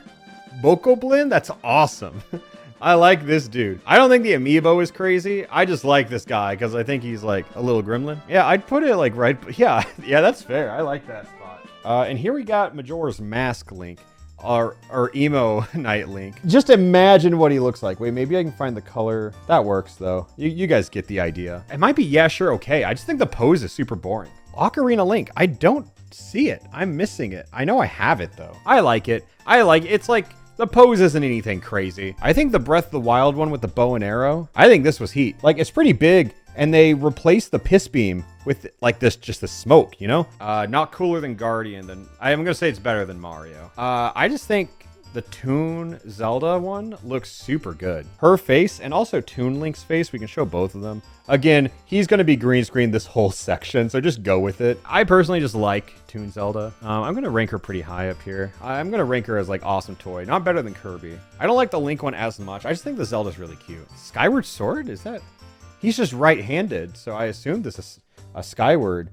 That's awesome. I like this dude. I don't think the amiibo is crazy. I just like this guy because I think he's like a little gremlin. Yeah, I'd put it like right. Yeah, that's fair. I like that spot. And here we got Majora's Mask Link, our emo night Link. Just imagine what he looks like. Wait, maybe I can find the color. That works though. You guys get the idea. It might be yeah, sure, okay. I just think the pose is super boring. Ocarina Link. I don't see it. I'm missing it. I know I have it though. I like it. It's like. The pose isn't anything crazy. I think the Breath of the Wild one with the bow and arrow, I think this was heat. Like, it's pretty big, and they replaced the piss beam with, like, just the smoke, you know? Not cooler than Guardian, I'm gonna say it's better than Mario. I just think the Toon Zelda one looks super good. Her face, and also Toon Link's face, we can show both of them. Again, he's gonna be green screen this whole section, so just go with it. I personally just like Toon Zelda. I'm gonna rank her pretty high up here. I'm gonna rank her as like awesome toy, not better than Kirby. I don't like the Link one as much. I just think the Zelda's really cute. Skyward Sword, is that? He's just right-handed, so I assume this is a Skyward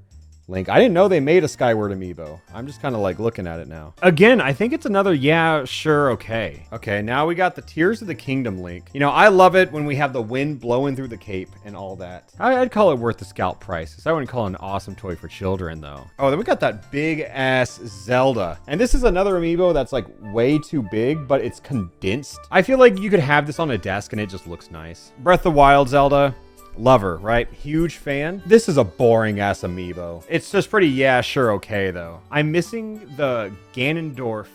Link. I didn't know they made a Skyward amiibo. I'm just kind of like looking at it now. Again, I think it's another yeah, sure, okay. Okay, now we got the Tears of the Kingdom Link. You know, I love it when we have the wind blowing through the cape and all that. I'd call it worth the scalp price. I wouldn't call it an awesome toy for children though. Oh, then we got that big ass Zelda. And this is another amiibo that's like way too big, but it's condensed. I feel like you could have this on a desk and it just looks nice. Breath of the Wild Zelda. Lover, right? Huge fan. This is a boring ass amiibo. It's just pretty yeah, sure, okay though. I'm missing the Ganondorf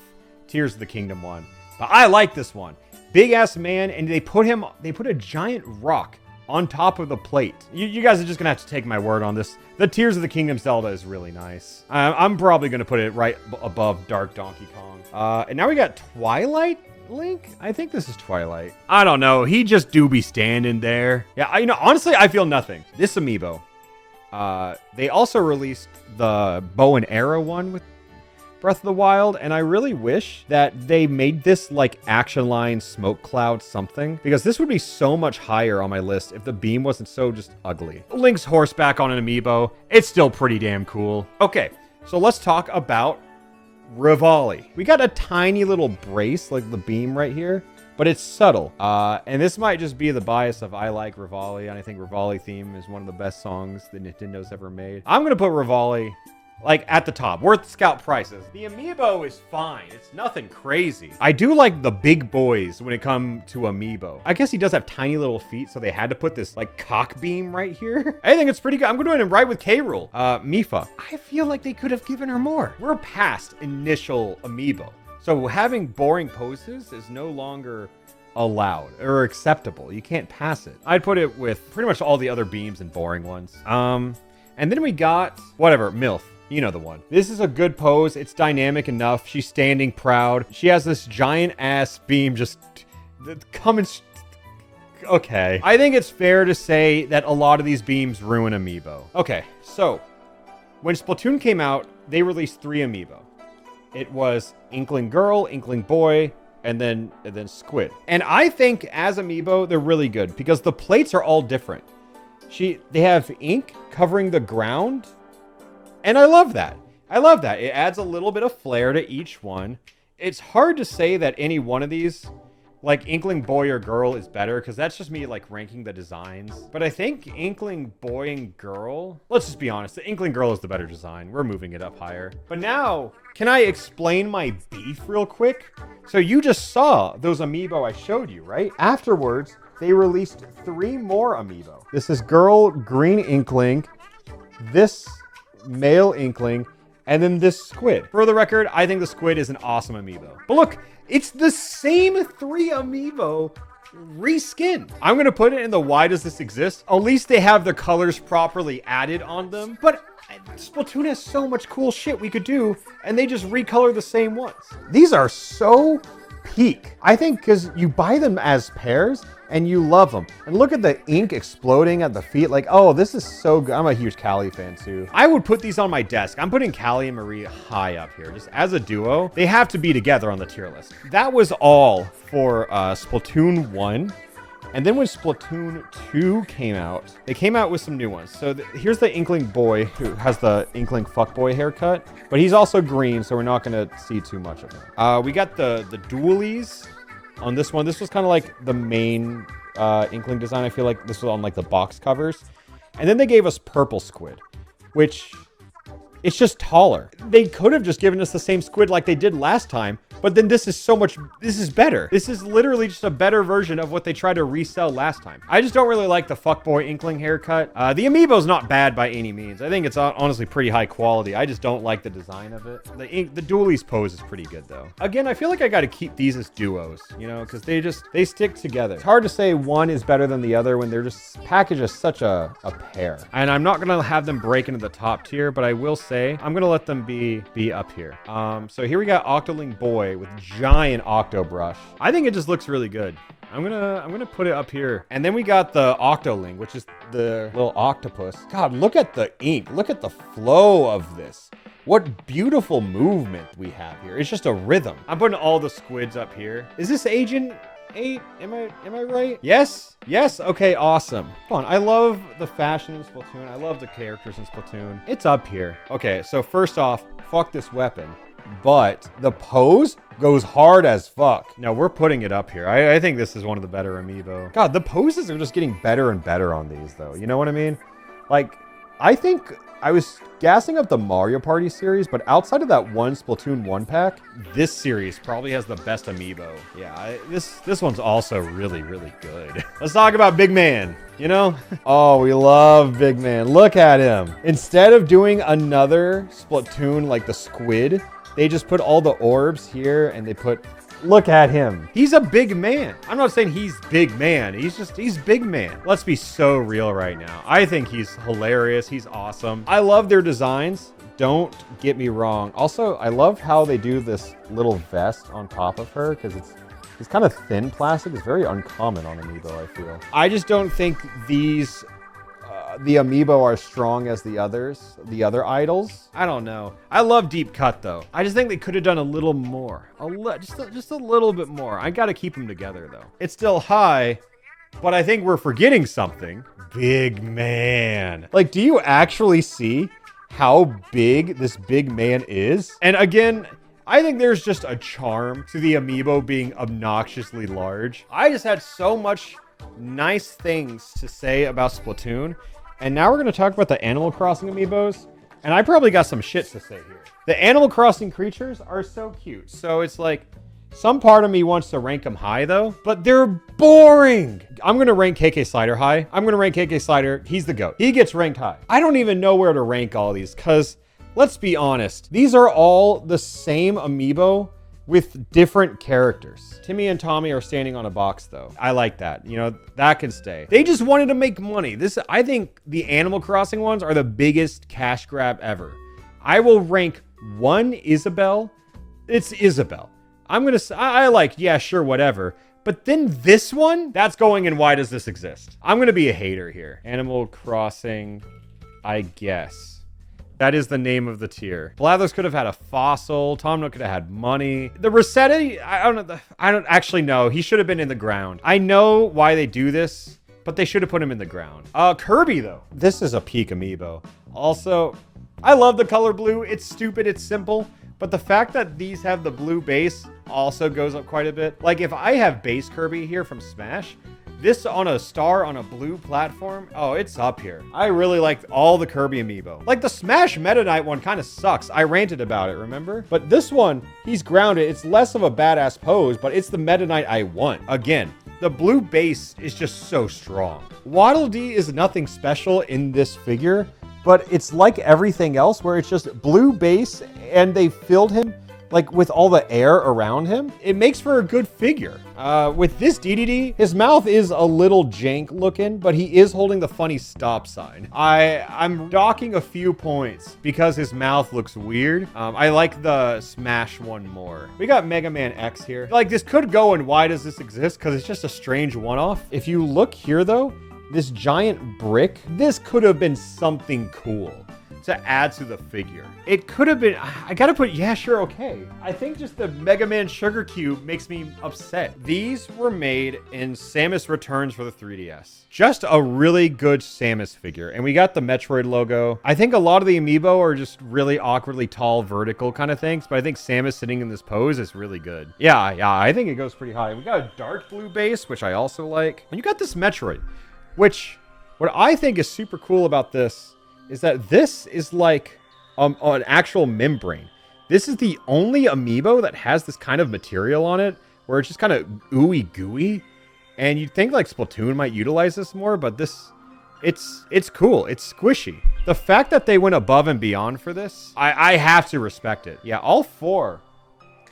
Tears of the Kingdom one, but I like this one. Big ass man, and they put a giant rock on top of the plate. You guys are just gonna have to take my word on this. The Tears of the Kingdom Zelda is really nice. I'm probably gonna put it right above Dark Donkey Kong. And now we got Twilight Link? I think this is Twilight. I don't know. He just do be standing there. Yeah, honestly, I feel nothing. This amiibo. They also released the bow and arrow one with Breath of the Wild, and I really wish that they made this like action line smoke cloud something, because this would be so much higher on my list if the beam wasn't so just ugly. Link's horseback on an amiibo. It's still pretty damn cool. Okay, so let's talk about Rivali. We got a tiny little brace, like the beam right here, but it's subtle. And this might just be the bias of I like Rivali, and I think Rivali theme is one of the best songs that Nintendo's ever made. I'm gonna put Rivali like at the top, worth scout prices. The amiibo is fine. It's nothing crazy. I do like the big boys when it comes to amiibo. I guess he does have tiny little feet, so they had to put this like cock beam right here. I think it's pretty good. I'm going to go ahead and ride with K-Rool. Mifa. I feel like they could have given her more. We're past initial amiibo, so having boring poses is no longer allowed or acceptable. You can't pass it. I'd put it with pretty much all the other beams and boring ones. And then we got whatever, MILF. You know the one. This is a good pose. It's dynamic enough. She's standing proud. She has this giant ass beam just coming. Okay. I think it's fair to say that a lot of these beams ruin amiibo. Okay, so when Splatoon came out, they released 3 amiibo. It was Inkling Girl, Inkling Boy, and then Squid. And I think as amiibo, they're really good because the plates are all different. They have ink covering the ground. And I love that. I love that. It adds a little bit of flair to each one. It's hard to say that any one of these, like Inkling Boy or Girl, is better, because that's just me like ranking the designs. But I think Inkling Boy and Girl, let's just be honest, the Inkling Girl is the better design. We're moving it up higher. But now, can I explain my beef real quick? So you just saw those amiibo I showed you, right? Afterwards, they released 3 more amiibo. This is Girl Green Inkling, this male Inkling, And then this squid. For the record, I think the squid is an awesome amiibo. But look, it's the same 3 amiibo reskin. I'm gonna put it in the why does this exist? At least they have the colors properly added on them. But Splatoon has so much cool shit we could do, and they just recolor the same ones. These are so peak. I think because you buy them as pairs and you love them. And look at the ink exploding at the feet. Like, oh, this is so good. I'm a huge Callie fan too. I would put these on my desk. I'm putting Callie and Marie high up here. Just as a duo, they have to be together on the tier list. That was all for Splatoon 1. And then when Splatoon 2 came out, they came out with some new ones. So here's the Inkling boy who has the Inkling fuckboy haircut, but he's also green, so we're not gonna see too much of him. We got the dualies on this one. This was kind of like the main Inkling design. I feel like this was on like the box covers. And then they gave us Purple Squid, which it's just taller. They could have just given us the same squid like they did last time, but then this is so much, this is better. This is literally just a better version of what they tried to resell last time. I just don't really like the fuckboy Inkling haircut. The amiibo's not bad by any means. I think it's honestly pretty high quality. I just don't like the design of it. The dualies pose is pretty good though. Again, I feel like I gotta keep these as duos, you know, because they stick together. It's hard to say one is better than the other when they're just packaged as such a pair. And I'm not gonna have them break into the top tier, but I will say, I'm gonna let them be up here. So here we got Octoling Boy with giant octo brush. I think it just looks really good. I'm gonna put it up here. And then we got the Octoling, which is the little octopus. God, look at the ink. Look at the flow of this. What beautiful movement we have here. It's just a rhythm. I'm putting all the squids up here. Is this Agent 8? Am I right? Yes? Yes? Okay, awesome. Come on, I love the fashion in Splatoon. I love the characters in Splatoon. It's up here. Okay, so first off, fuck this weapon. But the pose goes hard as fuck. Now we're putting it up here. I think this is one of the better amiibo. God, the poses are just getting better and better on these though. You know what I mean? Like, I think I was gassing up the Mario Party series, but outside of that one Splatoon 1 pack, this series probably has the best amiibo. Yeah, this one's also really, really good. Let's talk about Big Man, you know? Oh, we love Big Man. Look at him. Instead of doing another Splatoon like the squid, they just put all the orbs here and they put, look at him. He's a big man. I'm not saying he's big man. He's big man. Let's be so real right now. I think he's hilarious. He's awesome. I love their designs. Don't get me wrong. Also, I love how they do this little vest on top of her because it's kind of thin plastic. It's very uncommon on Amiibo, I feel. I just don't think these the Amiibo are strong as the other idols. I don't know. I love Deep Cut though. I just think they could have done a little more. Just a little bit more. I gotta keep them together though. It's still high, but I think we're forgetting something. Big Man. Like, do you actually see how big this big man is? And again, I think there's just a charm to the Amiibo being obnoxiously large. I just had so much nice things to say about Splatoon. And now we're going to talk about the Animal Crossing Amiibos. And I probably got some shit to say here. The Animal Crossing creatures are so cute. So it's like, some part of me wants to rank them high though, but they're boring. I'm going to rank KK Slider high. I'm going to rank KK Slider. He's the GOAT. He gets ranked high. I don't even know where to rank all these because let's be honest. These are all the same Amiibo with different characters. Timmy and Tommy are standing on a box though. I like that. You know, that can stay. They just wanted to make money. I think the Animal Crossing ones are the biggest cash grab ever. I will rank one Isabelle. It's Isabelle. I'm going to say, I like, yeah, sure, whatever. But then this one, that's going in why does this exist? I'm going to be a hater here. Animal Crossing, I guess. That is the name of the tier. Blathers could have had a fossil. Tom Nook could have had money. The Rossetti, I don't actually know. He should have been in the ground. I know why they do this, but they should have put him in the ground. Kirby though. This is a peak Amiibo. Also, I love the color blue. It's stupid, it's simple. But the fact that these have the blue base also goes up quite a bit. Like if I have base Kirby here from Smash, this on a star on a blue platform, oh, it's up here. I really like all the Kirby Amiibo. Like the Smash Meta Knight one kind of sucks. I ranted about it, remember? But this one, he's grounded. It's less of a badass pose, but it's the Meta Knight I want. Again, the blue base is just so strong. Waddle Dee is nothing special in this figure, but it's like everything else where it's just blue base and they filled him like with all the air around him. It makes for a good figure. With this DDD, his mouth is a little jank looking, but he is holding the funny stop sign. I'm docking a few points because his mouth looks weird. I like the Smash one more. We got Mega Man X here. Like, this could go in why does this exist? Because it's just a strange one-off. If you look here though, this giant brick, this could have been something cool to add to the figure. It could have been, I gotta put, yeah, sure, okay. I think just the Mega Man Sugar Cube makes me upset. These were made in Samus Returns for the 3DS. Just a really good Samus figure. And we got the Metroid logo. I think a lot of the Amiibo are just really awkwardly tall, vertical kind of things, but I think Samus sitting in this pose is really good. Yeah, I think it goes pretty high. We got a dark blue base, which I also like. And you got this Metroid, which, what I think is super cool about this is that this is like an actual membrane. This is the only Amiibo that has this kind of material on it, where it's just kind of ooey gooey. And you'd think like Splatoon might utilize this more, but this, it's cool. It's squishy. The fact that they went above and beyond for this, I have to respect it. Yeah, all 4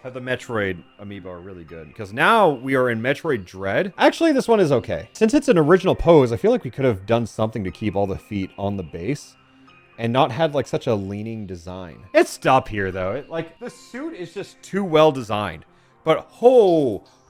of the Metroid Amiibo are really good, because now we are in Metroid Dread. Actually, this one is okay. Since it's an original pose, I feel like we could have done something to keep all the feet on the base and not had like such a leaning design. It's stop here though. Like, the suit is just too well designed. But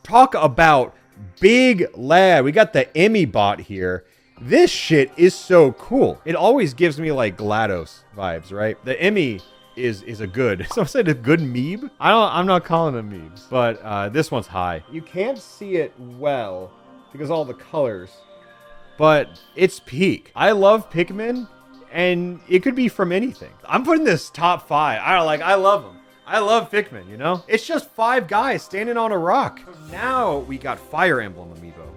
talk about big lad. We got the Emmy bot here. This shit is so cool. It always gives me like GLaDOS vibes, right? The Emmy is a good, someone said a good meeb. I'm not calling them meebs, but this one's high. You can't see it well because all the colors, but it's peak. I love Pikmin, and it could be from anything. I'm putting this top 5. I love them. I love Pikmin, you know? It's just 5 guys standing on a rock. Now we got Fire Emblem Amiibo.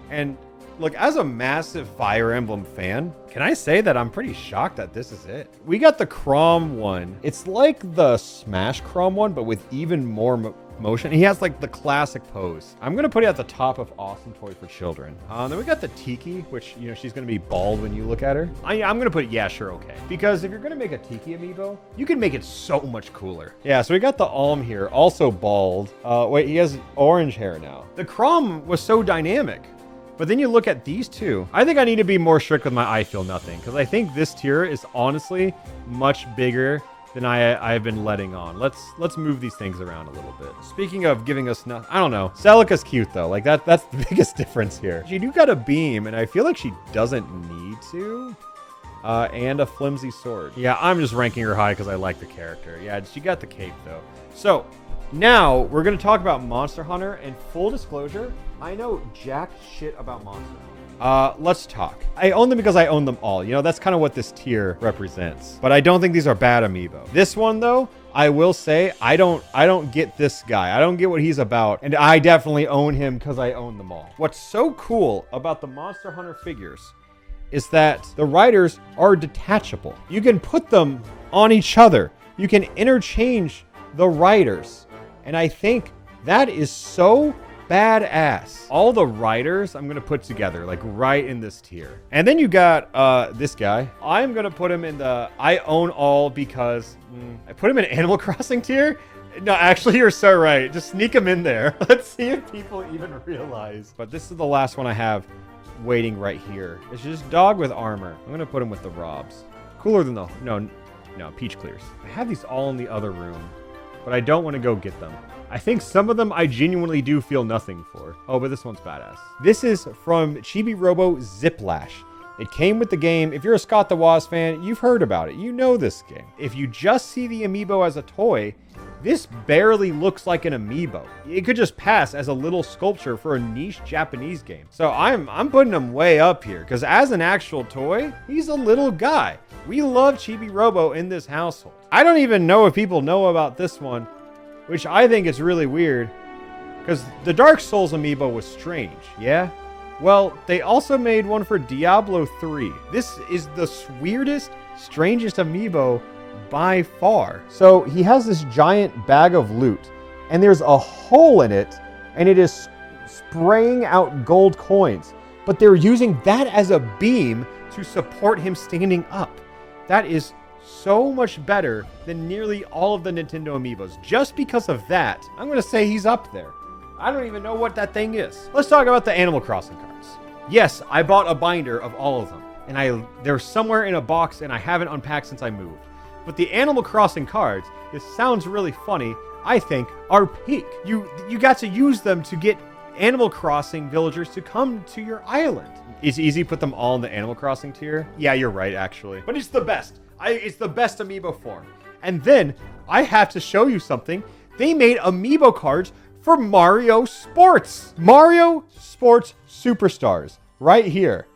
And look, as a massive Fire Emblem fan, can I say that I'm pretty shocked that this is it? We got the Chrom one. It's like the Smash Chrom one, but with even more motion. He has like the classic pose. I'm gonna put it at the top of awesome toy for children. Then we got the Tiki, which, you know, she's gonna be bald when you look at her. I'm gonna put, yeah, sure, okay. Because if you're gonna make a Tiki Amiibo, you can make it so much cooler. Yeah, so we got the Alm here, also bald. Wait, he has orange hair now. The Chrom was so dynamic. But then you look at these two. I think I need to be more strict with my I Feel Nothing, because I think this tier is honestly much bigger than I've been letting on. Let's move these things around a little bit. Speaking of giving us nothing, I don't know. Celica's cute though. Like that's the biggest difference here. She do got a beam, and I feel like she doesn't need to. And a flimsy sword. Yeah, I'm just ranking her high because I like the character. Yeah, she got the cape though. So now we're gonna talk about Monster Hunter, and full disclosure, I know jack shit about Monster Hunter. Let's talk. I own them because I own them all. You know, that's kind of what this tier represents. But I don't think these are bad Amiibo. This one though, I will say, I don't get this guy. I don't get what he's about. And I definitely own him because I own them all. What's so cool about the Monster Hunter figures is that the riders are detachable. You can put them on each other. You can interchange the riders. And I think that is so badass. All the riders I'm gonna put together, like right in this tier. And then you got this guy. I'm gonna put him in the I own all because I put him in Animal Crossing tier. No, actually, you're so right. Just sneak him in there. Let's see if people even realize. But this is the last one I have waiting right here. It's just dog with armor. I'm gonna put him with the Robs. Cooler than the no, Peach Clears. I have these all in the other room, but I don't want to go get them. I think some of them I genuinely do feel nothing for. Oh, but this one's badass. This is from Chibi Robo Ziplash. It came with the game. If you're a Scott the Woz fan, you've heard about it. You know this game. If you just see the Amiibo as a toy, this barely looks like an Amiibo. It could just pass as a little sculpture for a niche Japanese game. So I'm putting him way up here, because as an actual toy, he's a little guy. We love Chibi Robo in this household. I don't even know if people know about this one, which I think is really weird, because the Dark Souls Amiibo was strange, yeah? Well, they also made one for Diablo 3. This is the weirdest, strangest Amiibo by far. So he has this giant bag of loot, and there's a hole in it, and it is spraying out gold coins. But they're using that as a beam to support him standing up. That is so much better than nearly all of the Nintendo Amiibos. Just because of that, I'm going to say he's up there. I don't even know what that thing is. Let's talk about the Animal Crossing cards. Yes, I bought a binder of all of them, and they're somewhere in a box, and I haven't unpacked since I moved. But the Animal Crossing cards, this sounds really funny, I think, are peak. You got to use them to get Animal Crossing villagers to come to your island. It's easy to put them all in the Animal Crossing tier. Yeah, you're right, actually. But it's the best. It's the best Amiibo form. And then, I have to show you something. They made Amiibo cards for Mario Sports. Mario Sports Superstars. Right here.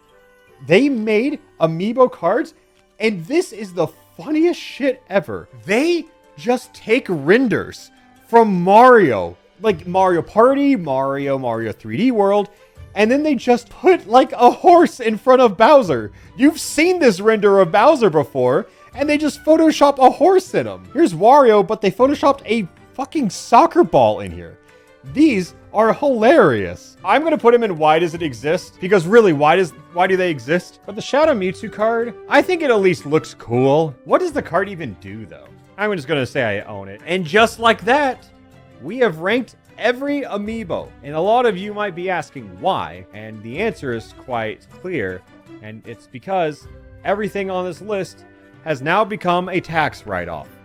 They made Amiibo cards, and this is the funniest shit ever. They just take renders from Mario, like Mario Party, Mario 3D World, and then they just put like a horse in front of Bowser. You've seen this render of Bowser before, and they just Photoshop a horse in him. Here's Wario, but they Photoshopped a fucking soccer ball in here. These are hilarious. I'm going to put him in why does it exist? Because really, why do they exist? But the Shadow Mewtwo card, I think it at least looks cool. What does the card even do, though? I'm just going to say I own it. And just like that, we have ranked every Amiibo. And a lot of you might be asking why. And the answer is quite clear. And it's because everything on this list has now become a tax write-off.